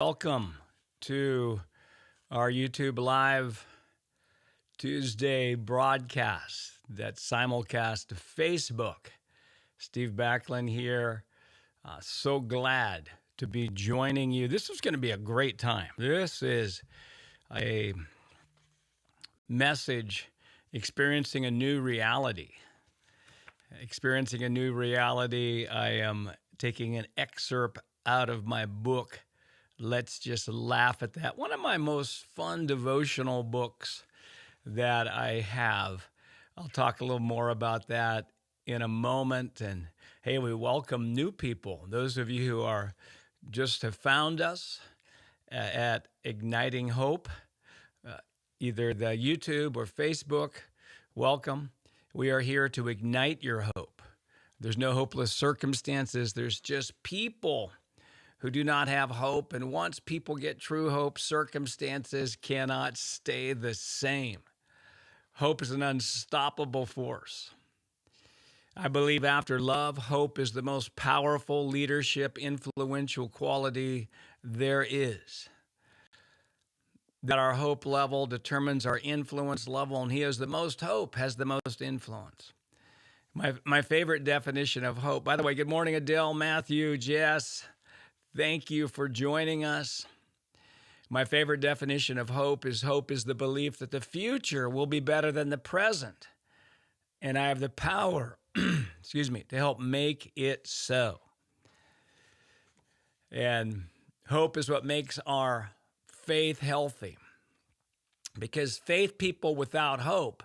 Welcome to our YouTube Live Tuesday broadcast that's simulcast to Facebook. Steve Backlund here. So glad to be joining you. This is going to be a great time. This is a message experiencing a new reality. Experiencing a new reality. I am taking an excerpt out of my book. Let's just laugh at that. One of my most fun devotional books that I have. I'll talk a little more about that in a moment. And hey, we welcome new people. Those of you who are just have found us at Igniting Hope, either the YouTube or Facebook, welcome. We are here to ignite your hope. There's no hopeless circumstances. There's just people who do not have hope. And once people get true hope, circumstances cannot stay the same. Hope is an unstoppable force. I believe after love, hope is the most powerful leadership, influential quality there is. That our hope level determines our influence level, and he has the most hope, has the most influence. My favorite definition of hope, by the way, good morning, Adele, Matthew, Jess. Thank you for joining us. My favorite definition of hope is the belief that the future will be better than the present. And I have the power, to help make it so. And hope is what makes our faith healthy. Because faith people without hope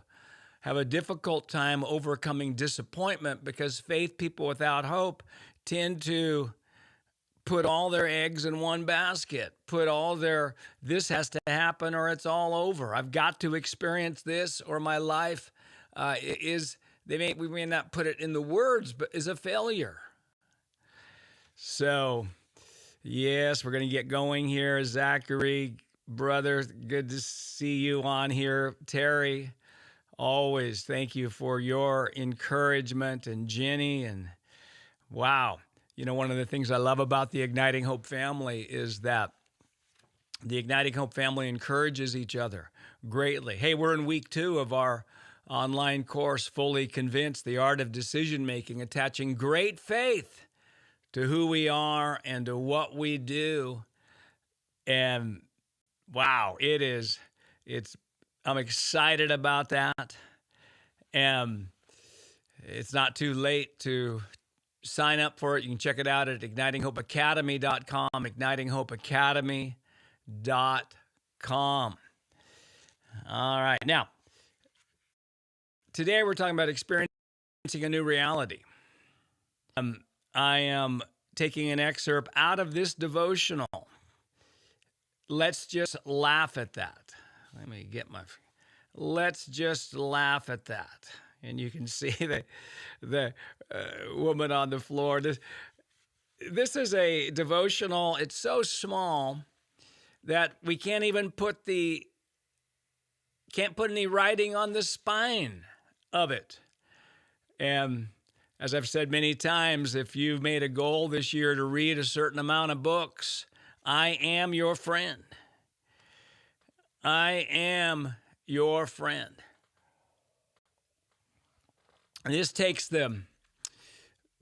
have a difficult time overcoming disappointment, because faith people without hope tend to put all their eggs in one basket, this has to happen or it's all over. I've got to experience this or my life we may not put it in the words, but is a failure. So, yes, we're going to get going here. Zachary, brother, good to see you on here. Terry, always thank you for your encouragement. And Jenny, and wow. You know, one of the things I love about the Igniting Hope family is that the Igniting Hope family encourages each other greatly. Hey, we're in week 2 of our online course, Fully Convinced, the Art of Decision Making, attaching great faith to who we are and to what we do. And wow, I'm excited about that. And it's not too late to sign up for it. You can check it out at ignitinghopeacademy.com, ignitinghopeacademy.com. All right. Now, today we're talking about experiencing a new reality. I am taking an excerpt out of this devotional. Let's just laugh at that. Let's just laugh at that. And you can see the woman on the floor. This is a devotional. It's so small that we can't even put any writing on the spine of it. And as I've said many times, if you've made a goal this year to read a certain amount of books, I am your friend. I am your friend. And this takes them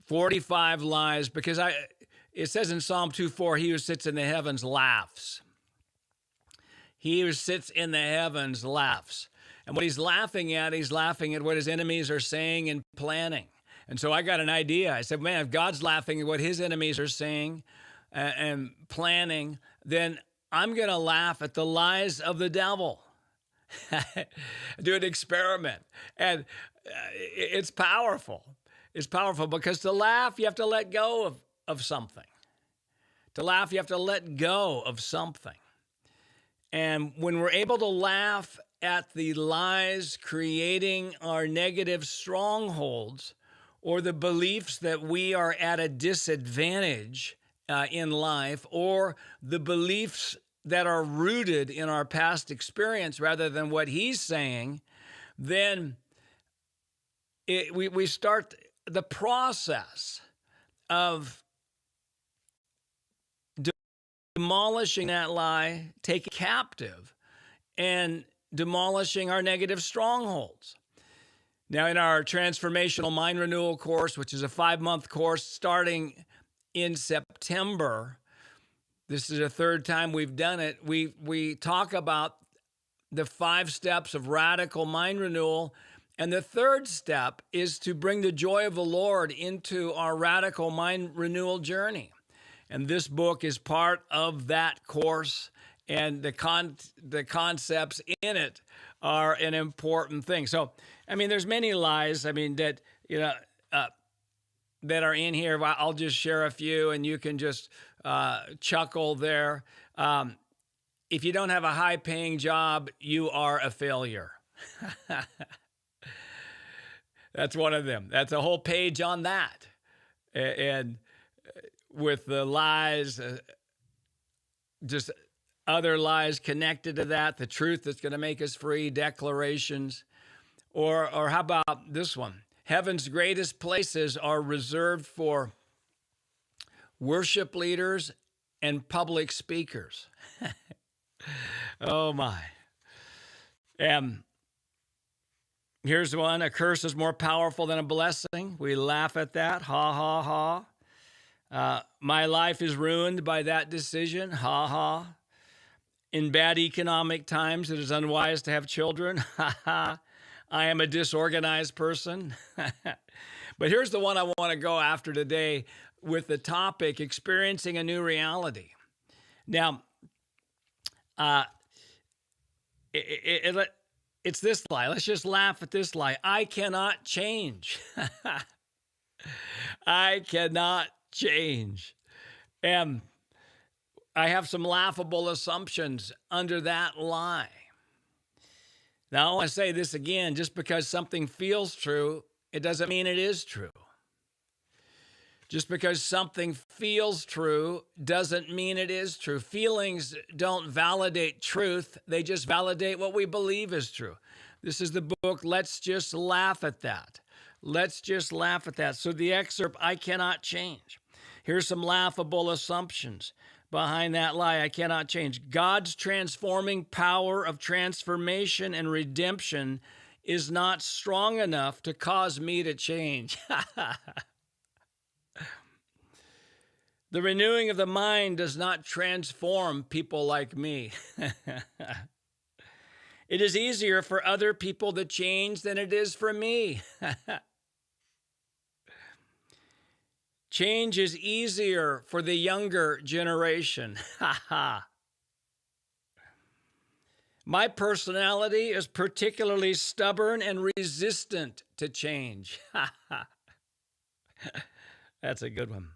45 lies, because it says in Psalm 2:4, he who sits in the heavens laughs. He who sits in the heavens laughs. And what he's laughing at what his enemies are saying and planning. And so I got an idea. I said, man, if God's laughing at what his enemies are saying and planning, then I'm going to laugh at the lies of the devil. Do an experiment. And it's powerful. It's powerful because to laugh, you have to let go of something. To laugh, you have to let go of something. And when we're able to laugh at the lies creating our negative strongholds, or the beliefs that we are at a disadvantage in life, or the beliefs that are rooted in our past experience rather than what he's saying, then we start the process of demolishing that lie, taking captive, and demolishing our negative strongholds. Now, in our Transformational Mind Renewal course, which is a 5-month course starting in September, this is the third time we've done it. We talk about the 5 steps of radical mind renewal. And the third step is to bring the joy of the Lord into our radical mind renewal journey. And this book is part of that course, and the concepts in it are an important thing. So, I mean, there's many lies, that, that are in here. I'll just share a few, and you can just chuckle there. If you don't have a high-paying job, you are a failure. That's one of them. That's a whole page on that. And with the lies, just other lies connected to that, the truth that's going to make us free, declarations. Or how about this one? Heaven's greatest places are reserved for worship leaders and public speakers. Oh, my. And here's one. A curse is more powerful than a blessing. We laugh at that. Ha, ha, ha. My life is ruined by that decision. Ha, ha. In bad economic times, it is unwise to have children. Ha, ha. I am a disorganized person. But here's the one I want to go after today with the topic, experiencing a new reality. Now, it's this lie. Let's just laugh at this lie. I cannot change. I cannot change. And I have some laughable assumptions under that lie. Now, I want to say this again. Just because something feels true, it doesn't mean it is true. Just because something feels true doesn't mean it is true. Feelings don't validate truth. They just validate what we believe is true. This is the book, Let's Just Laugh at That. Let's just laugh at that. So the excerpt, I cannot change. Here's some laughable assumptions behind that lie, I cannot change. God's transforming power of transformation and redemption is not strong enough to cause me to change. The renewing of the mind does not transform people like me. It is easier for other people to change than it is for me. Change is easier for the younger generation. My personality is particularly stubborn and resistant to change. That's a good one.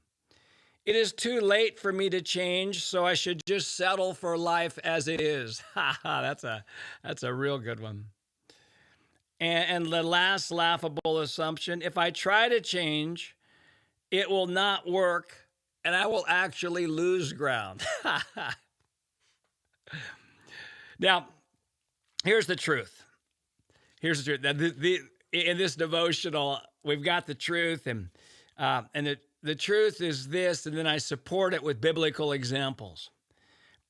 It is too late for me to change, so I should just settle for life as it is. That's a real good one. And the last laughable assumption, if I try to change, it will not work, and I will actually lose ground. Now, here's the truth. Here's the truth. In this devotional, we've got the truth, and the truth is this, and then I support it with biblical examples.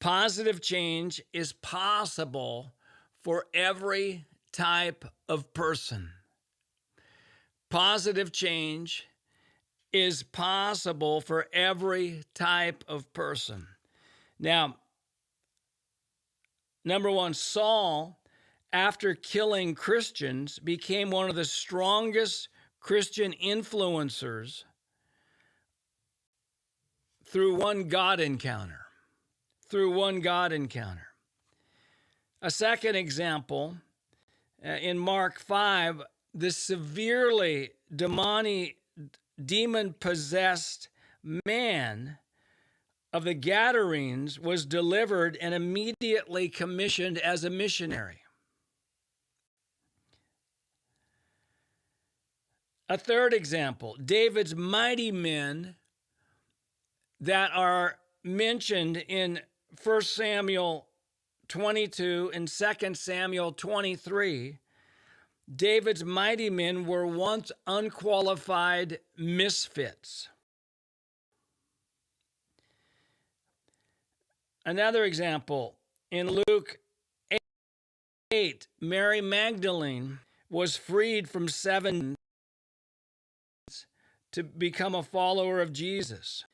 Positive change is possible for every type of person. Positive change is possible for every type of person. Now, number one, Saul, after killing Christians, became one of the strongest Christian influencers through one God encounter. A second example, in Mark 5, the severely demon-possessed man of the Gadarenes was delivered and immediately commissioned as a missionary. A third example, David's mighty men that are mentioned in 1 Samuel 22 and 2 Samuel 23, David's mighty men were once unqualified misfits. Another example in Luke 8, Mary Magdalene was freed from 7 to become a follower of Jesus.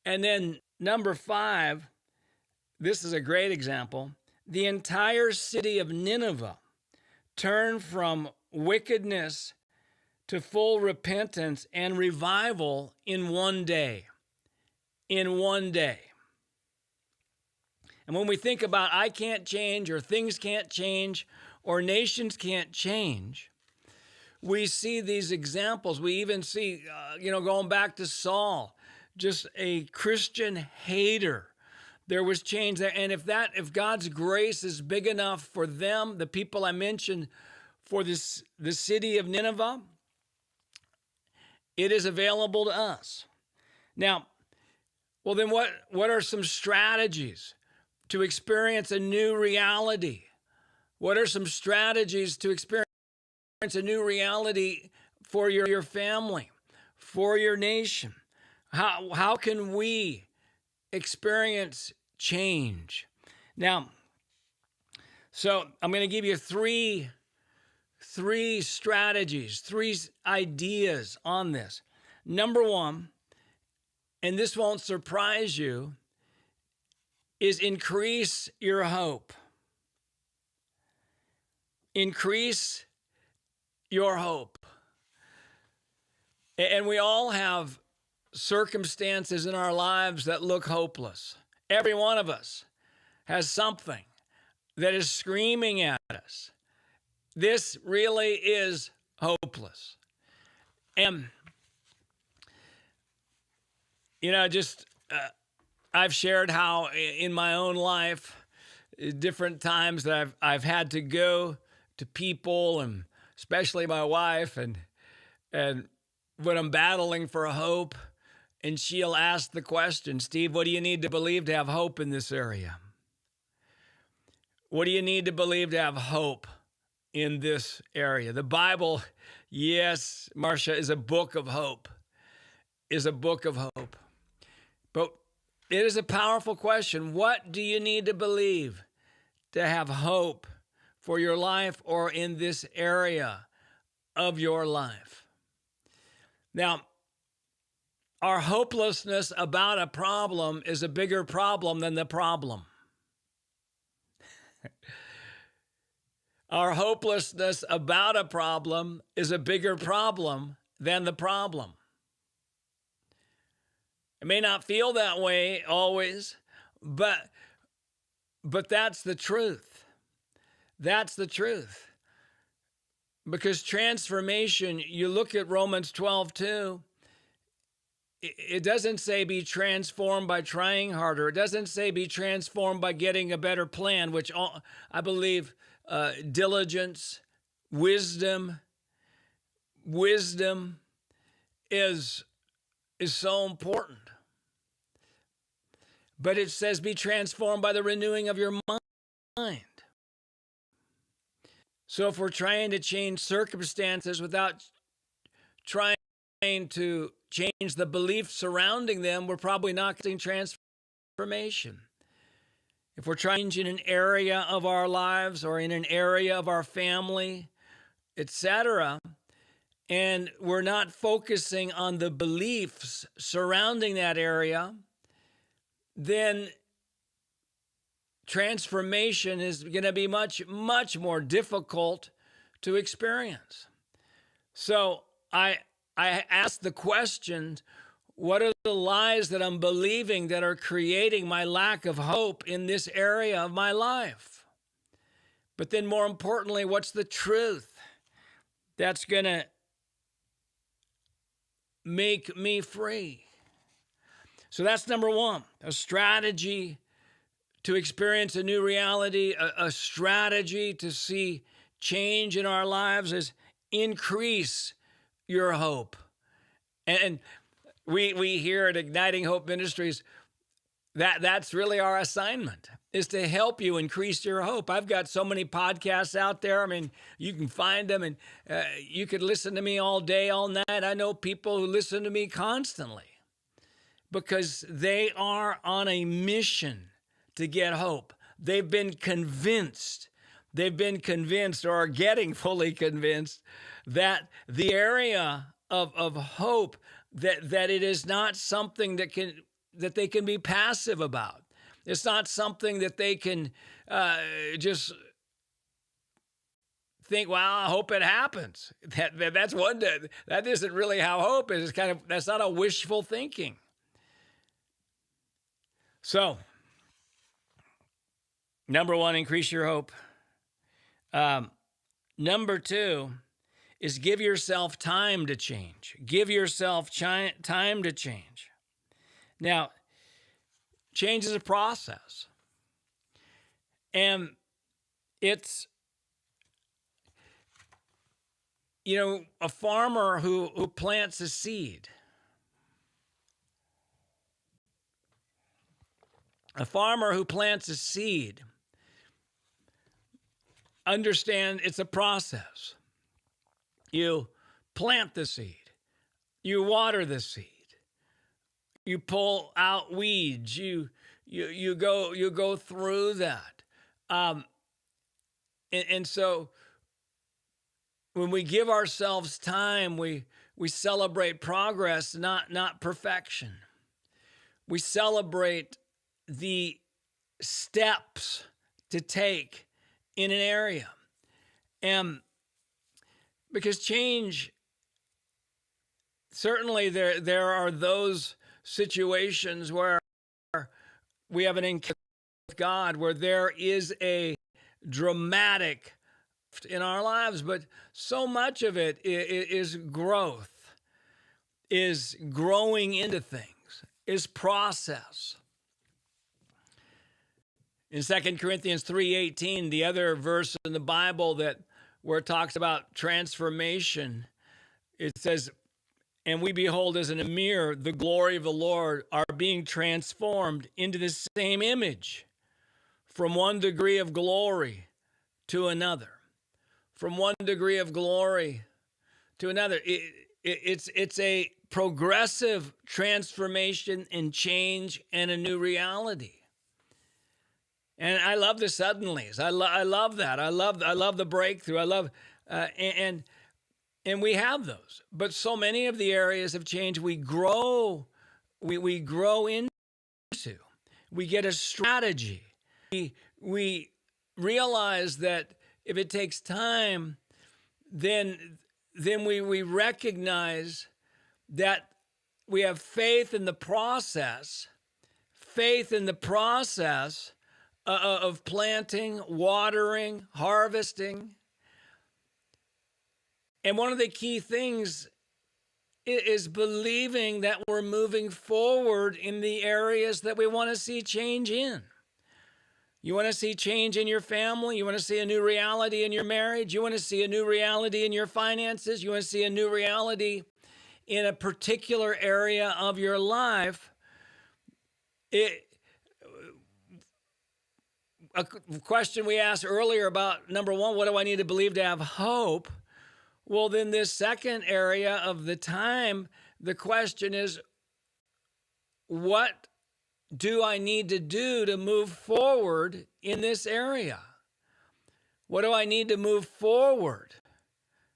And then number 5, this is a great example. The entire city of Nineveh turned from wickedness to full repentance and revival in one day. In one day. And when we think about I can't change, or things can't change, or nations can't change, we see these examples. We even see, going back to Saul, just a Christian hater. There was change there. And if God's grace is big enough for them, the people I mentioned, for the city of Nineveh, it is available to us. Now, well, then what are some strategies to experience a new reality? What are some strategies to experience a new reality for your family, for your nation? How can we experience change? Now, so I'm going to give you three strategies, 3 ideas on this. Number 1, and this won't surprise you, is increase your hope. Increase your hope. And we all have circumstances in our lives that look hopeless. Every one of us has something that is screaming at us. This really is hopeless. And, I've shared how in my own life, different times that I've had to go to people, and especially my wife, and when I'm battling for hope, and she'll ask the question, Steve, what do you need to believe to have hope in this area? What do you need to believe to have hope in this area? The Bible, yes, Marcia, is a book of hope, But it is a powerful question. What do you need to believe to have hope for your life or in this area of your life? Now, our hopelessness about a problem is a bigger problem than the problem. Our hopelessness about a problem is a bigger problem than the problem. It may not feel that way always, but that's the truth. That's the truth. Because transformation, you look at Romans 12:2, it doesn't say be transformed by trying harder. It doesn't say be transformed by getting a better plan, which I believe diligence, wisdom is so important. But it says be transformed by the renewing of your mind. So if we're trying to change circumstances without trying to change the beliefs surrounding them, we're probably not getting transformation. If we're trying to change in an area of our lives or in an area of our family, etc., and we're not focusing on the beliefs surrounding that area, then transformation is going to be much, much more difficult to experience. So I ask the question, what are the lies that I'm believing that are creating my lack of hope in this area of my life? But then more importantly, what's the truth that's going to make me free? So that's number 1, a strategy to experience a new reality, a strategy to see change in our lives is increase your hope. And we here at Igniting Hope Ministries, that's really our assignment, is to help you increase your hope. I've got so many podcasts out there. I mean, you can find them, and you could listen to me all day, all night. I know people who listen to me constantly because they are on a mission to get hope. They've been convinced. They've been convinced, or are getting fully convinced, that the area of hope, that it is not something that they can be passive about. It's not something that they can just think, well, I hope it happens. That's one. That isn't really how hope is. It's that's not a wishful thinking. So, number one, increase your hope. Number two is give yourself time to change. Give yourself time to change. Now, change is a process. And it's, a farmer who plants a seed. A farmer who plants a seed, understand it's a process. You plant the seed. You water the seed. You pull out weeds. You go through that. And so when we give ourselves time, we celebrate progress, not perfection. We celebrate the steps to take in an area. And because change, certainly there are those situations where we have an encounter with God, where there is a dramatic in our lives, but so much of it is growth, is growing into things, is process. In 2 Corinthians 3:18, the other verse in the Bible where it talks about transformation, it says, and we behold as in a mirror the glory of the Lord, are being transformed into the same image from one degree of glory to another. From one degree of glory to another. It's a progressive transformation and change and a new reality. And I love the suddenlies. I love that. I love the breakthrough. I love and we have those. But so many of the areas of change we grow into. We get a strategy. We realize that if it takes time, then we recognize that we have faith in the process of planting, watering, harvesting. And one of the key things is believing that we're moving forward in the areas that we want to see change in. You want to see change in your family? You want to see a new reality in your marriage? You want to see a new reality in your finances? You want to see a new reality in a particular area of your life? A question we asked earlier about, number one, what do I need to believe to have hope? Well, then this second area of the time, the question is, what do I need to do to move forward in this area? What do I need to move forward?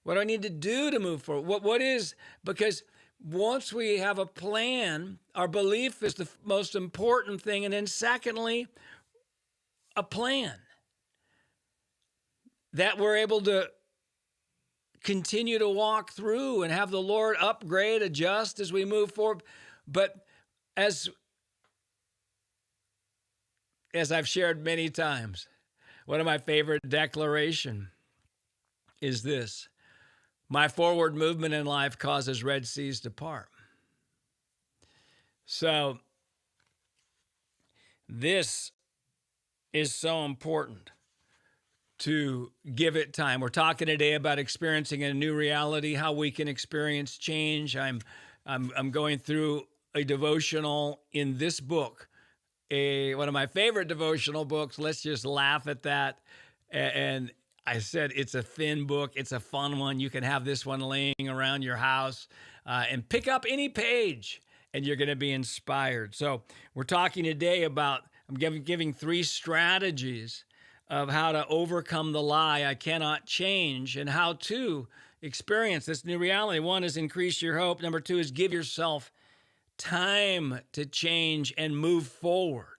What do I need to do to move forward? What is, because once we have a plan, our belief is the most important thing. And then secondly, a plan that we're able to continue to walk through and have the Lord upgrade, adjust as we move forward. But as I've shared many times, one of my favorite declaration is this: my forward movement in life causes Red Seas to part. So this is so important to give it time. We're talking today about experiencing a new reality, how we can experience change. I'm going through a devotional in this book, one of my favorite devotional books. Let's just laugh at that. And I said it's a thin book. It's a fun one. You can have this one laying around your house and pick up any page, and you're going to be inspired. So we're talking today about I'm giving 3 strategies of how to overcome the lie, I cannot change, and how to experience this new reality. 1 is increase your hope. Number 2 is give yourself time to change and move forward.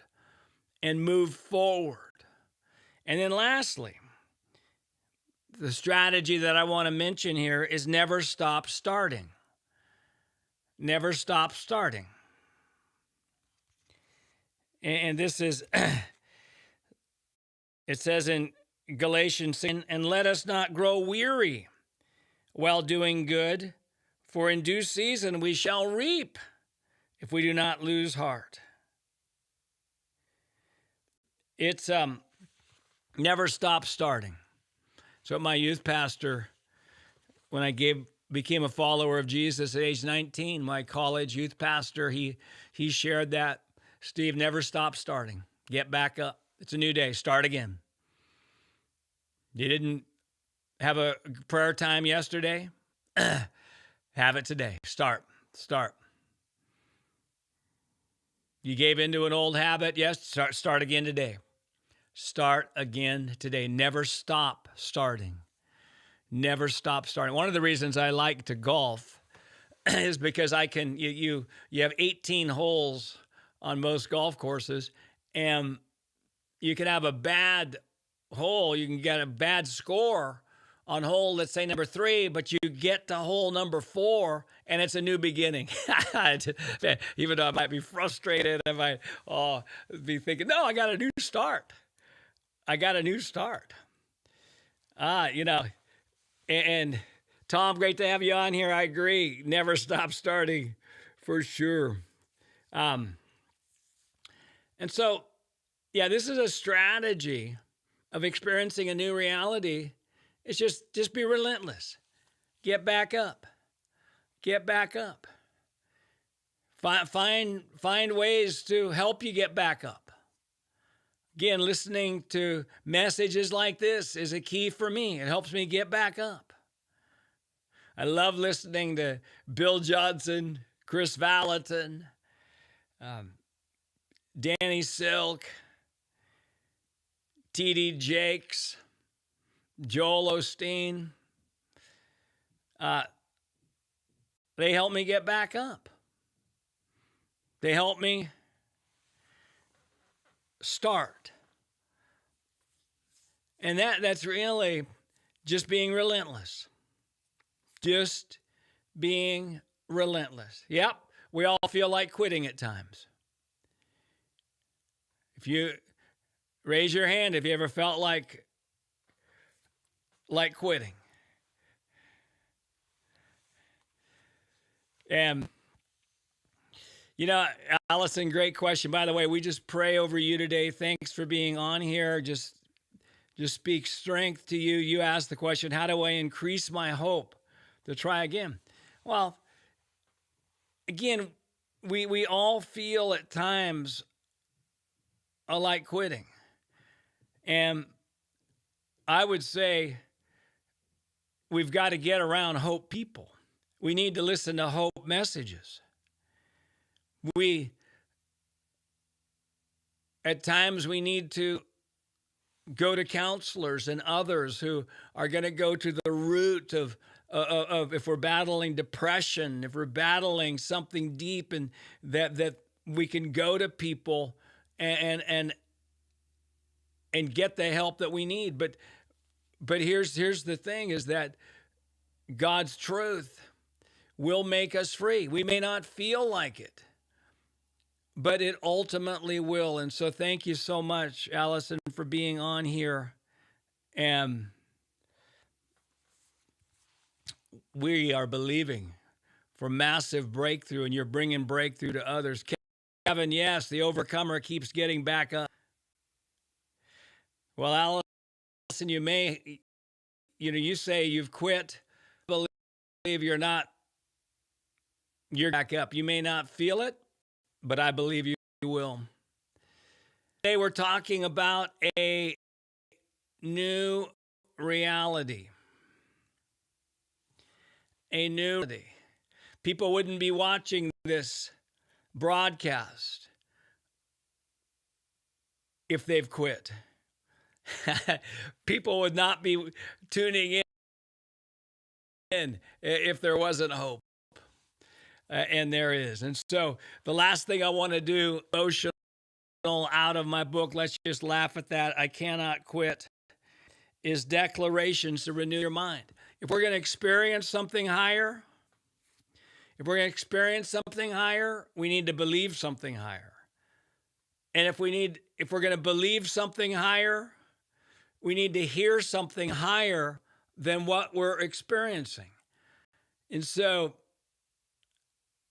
And then lastly, the strategy that I want to mention here is never stop starting. Never stop starting. And this is, it says in Galatians, and let us not grow weary while doing good, for in due season we shall reap if we do not lose heart. It's never stop starting. So my youth pastor, when I became a follower of Jesus at age 19, my college youth pastor, he shared that, Steve, never stop starting. Get back up. It's a new day. Start again. You didn't have a prayer time yesterday? Have it today. Start. You gave into an old habit? Yes. Start again today. Start again today. Never stop starting. Never stop starting. One of the reasons I like to golf is because I can, you have 18 holes on most golf courses, and you can have a bad hole. You can get a bad score on hole, let's say number 3, but you get to hole number 4 and it's a new beginning. Even though I might be frustrated, I might be thinking, no, I got a new start. And Tom, great to have you on here. I agree. Never stop starting, for sure. And so, yeah, this is a strategy of experiencing a new reality. It's just be relentless. Get back up. Find ways to help you get back up. Again, listening to messages like this is a key for me. It helps me get back up. I love listening to Bill Johnson, Chris Valentin, Danny Silk, T.D. Jakes, Joel Osteen. They help me get back up. They help me start. And that's really just being relentless. Just being relentless. Yep, we all feel like quitting at times. If you raise your hand, if you ever felt like quitting. And, Allison, great question. By the way, we just pray over you today. Thanks for being on here. Just speak strength to you. You asked the question, how do I increase my hope to try again? Well, again, we all feel at times like quitting. And I would say we've got to get around hope people. We need to listen to hope messages. At times we need to go to counselors and others who are going to go to the root of if we're battling depression, if we're battling something deep, and that we can go to people and get the help that we need. But here's the thing, is that God's truth will make us free. We may not feel like it, but it ultimately will. And so thank you so much, Allison, for being on here. And we are believing for massive breakthrough, and you're bringing breakthrough to others. Kevin, yes, the overcomer keeps getting back up. Well, Allison, you say you've quit. I believe you're back up. You may not feel it, but I believe you will. Today we're talking about a new reality. A new reality. People wouldn't be watching this broadcast if they've quit. People would not be tuning in if there wasn't hope. And there is. And so the last thing I want to do, emotional out of my book, let's just laugh at that, I cannot quit, is declarations to renew your mind. If we're going to experience something higher, we need to believe something higher. And if we're going to believe something higher, we need to hear something higher than what we're experiencing. And so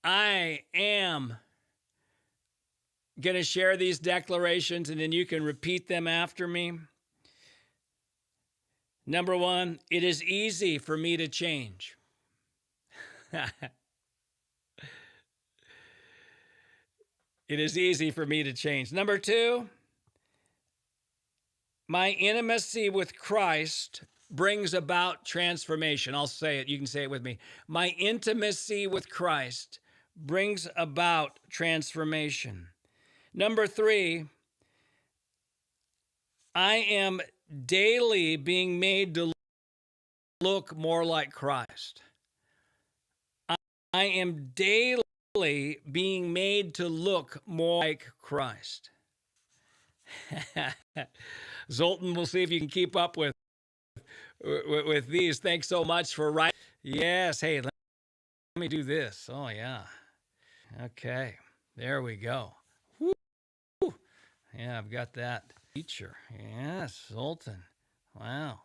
I am going to share these declarations, and then you can repeat them after me. Number one, it is easy for me to change. It is easy for me to change. Number two, my intimacy with Christ brings about transformation. I'll say it. You can say it with me. My intimacy with Christ brings about transformation. Number three, I am daily being made to look more like Christ. I am daily being made to look more like Christ. Zoltan, we'll see if you can keep up with these. Thanks so much for writing. Yes, hey, let me do this. Oh, yeah. Okay, there we go. Woo. Yeah, I've got that feature. Yes, Zoltan. Wow,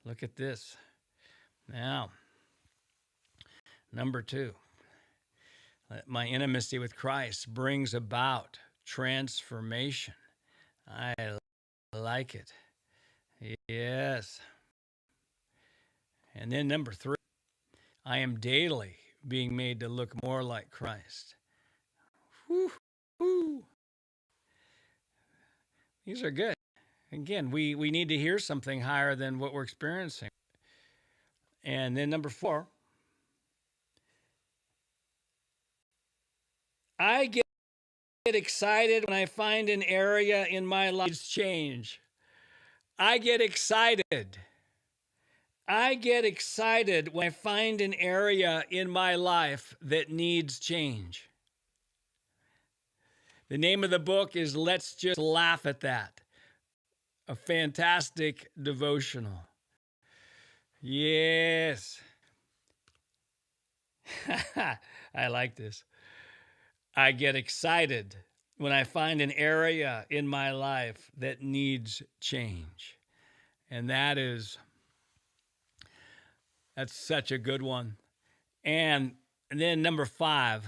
look at this. Now, number two, my intimacy with Christ brings about transformation. I like it. Yes. And then number three, I am daily being made to look more like Christ. Whew, whew. These are good. Again, we need to hear something higher than what we're experiencing. And then number four, I get excited when I find an area in my life needs change. I get excited when I find an area in my life that needs change. The name of the book is Let's Just Laugh at That. A fantastic devotional. Yes. I like this. I get excited when I find an area in my life that needs change. And that's such a good one. And then number five,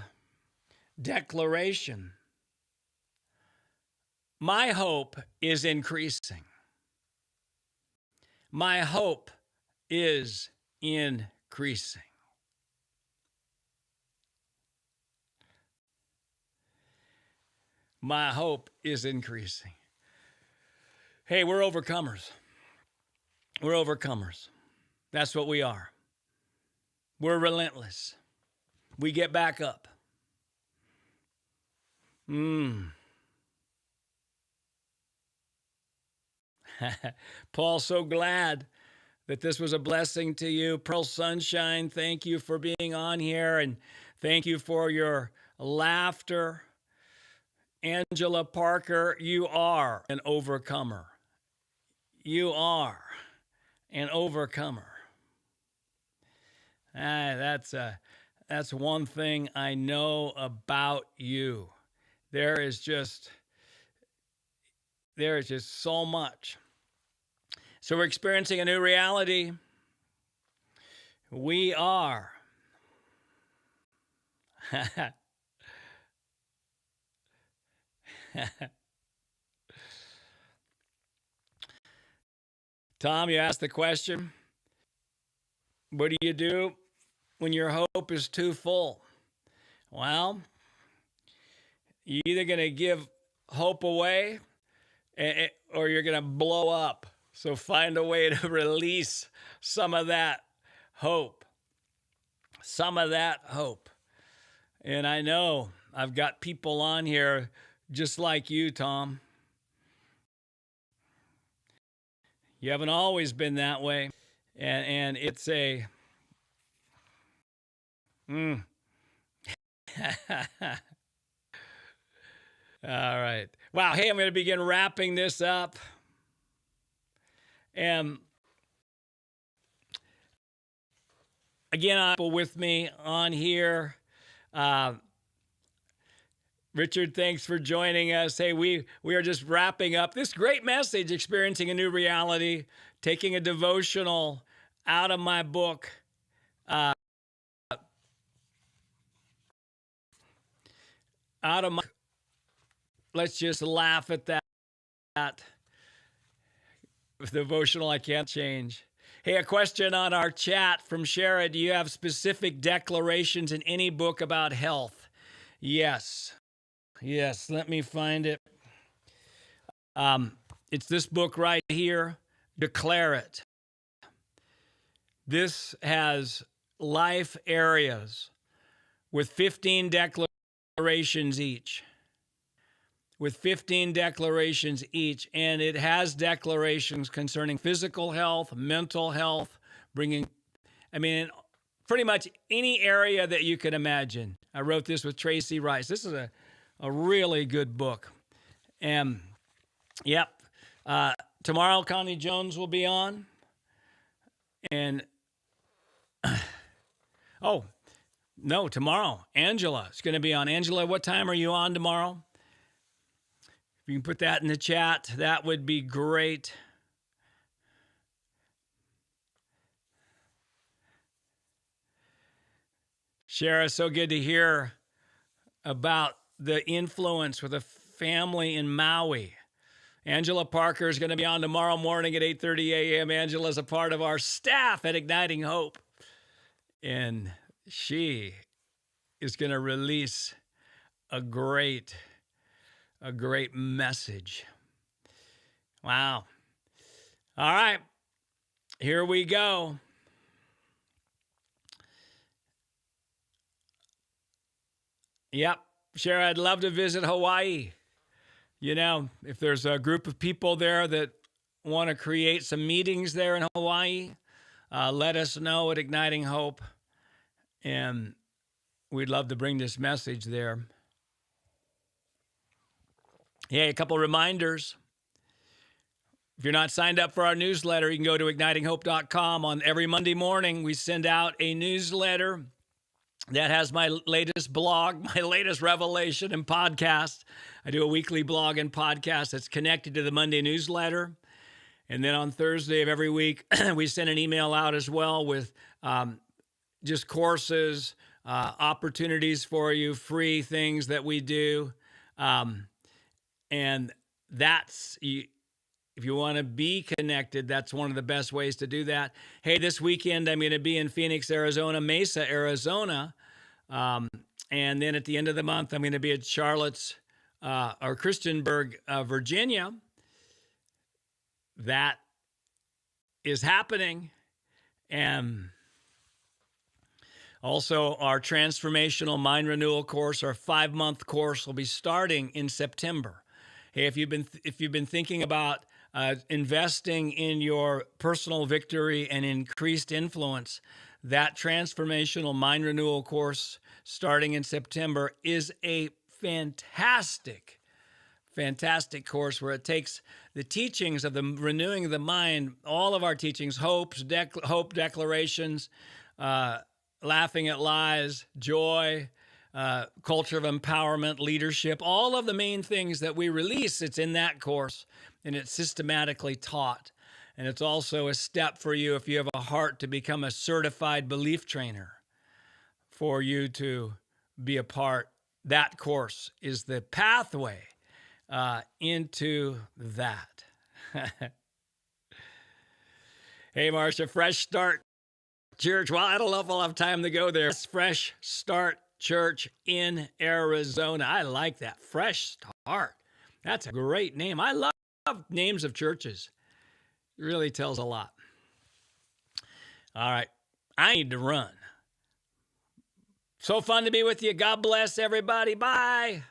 declaration. My hope is increasing. My hope is increasing. My hope is increasing. Hey, we're overcomers. We're overcomers. That's what we are. We're relentless. We get back up. Paul, so glad that this was a blessing to you. Pearl Sunshine, thank you for being on here, and thank you for your laughter. Angela Parker, you are an overcomer. You are an overcomer. That's one thing I know about you. There is just so much. So we're experiencing a new reality. We are. Tom, you asked the question, what do you do when your hope is too full? Well, you're either going to give hope away or you're going to blow up. So find a way to release some of that hope. Some of that hope. And I know I've got people on here just like you, Tom. You haven't always been that way. And it's a... All right. Wow. Hey, I'm going to begin wrapping this up. And again, people with me on here. Richard, thanks for joining us. Hey, we are just wrapping up this great message, Experiencing a New Reality, taking a devotional out of my book. Let's just laugh at that. Devotional I can't change. Hey, a question on our chat from Shara. Do you have specific declarations in any book about health? Yes. Let me find it. It's this book right here. Declare It. This has life areas with 15 declarations each. And it has declarations concerning physical health, mental health, pretty much any area that you could imagine. I wrote this with Tracy Rice. This is a really good book. And, tomorrow Connie Jones will be on. And, tomorrow, Angela is going to be on. Angela, what time are you on tomorrow? If you can put that in the chat, that would be great. Shara, so good to hear about the influence with a family in Maui. Angela Parker is going to be on tomorrow morning at 8:30 a.m. Angela is a part of our staff at Igniting Hope. And she is going to release a great message. Wow. All right. Here we go. Yep. Shara, I'd love to visit Hawaii. If there's a group of people there that want to create some meetings there in Hawaii, let us know at Igniting Hope. And we'd love to bring this message there. Hey, a couple reminders. If you're not signed up for our newsletter, you can go to ignitinghope.com. On every Monday morning, we send out a newsletter that has my latest blog, my latest revelation and podcast. I do a weekly blog and podcast that's connected to the Monday newsletter. And then on Thursday of every week, we send an email out as well with just courses, opportunities for you, free things that we do. And that's, if you want to be connected, that's one of the best ways to do that. Hey, this weekend, I'm going to be in Phoenix, Arizona, Mesa, Arizona. And then at the end of the month, I'm going to be at Charlotte's, or Christiansburg, Virginia. That is happening. And also our Transformational Mind Renewal course, our 5-month course, will be starting in September. Hey, if you've been thinking about investing in your personal victory and increased influence, that Transformational Mind Renewal course starting in September is a fantastic course where it takes the teachings of the renewing of the mind, all of our teachings, hope declarations, laughing at lies, joy, culture of empowerment, leadership, all of the main things that we release, it's in that course, and it's systematically taught. And it's also a step for you if you have a heart to become a certified belief trainer, for you to be a part. That course is the pathway into that. Hey, Marcia, Fresh Start Church. Well, I don't know if I'll have time to go there. Fresh Start Church in Arizona. I like that. Fresh Start. That's a great name. I love names of churches. It really tells a lot. All right. I need to run. So fun to be with you. God bless everybody. Bye.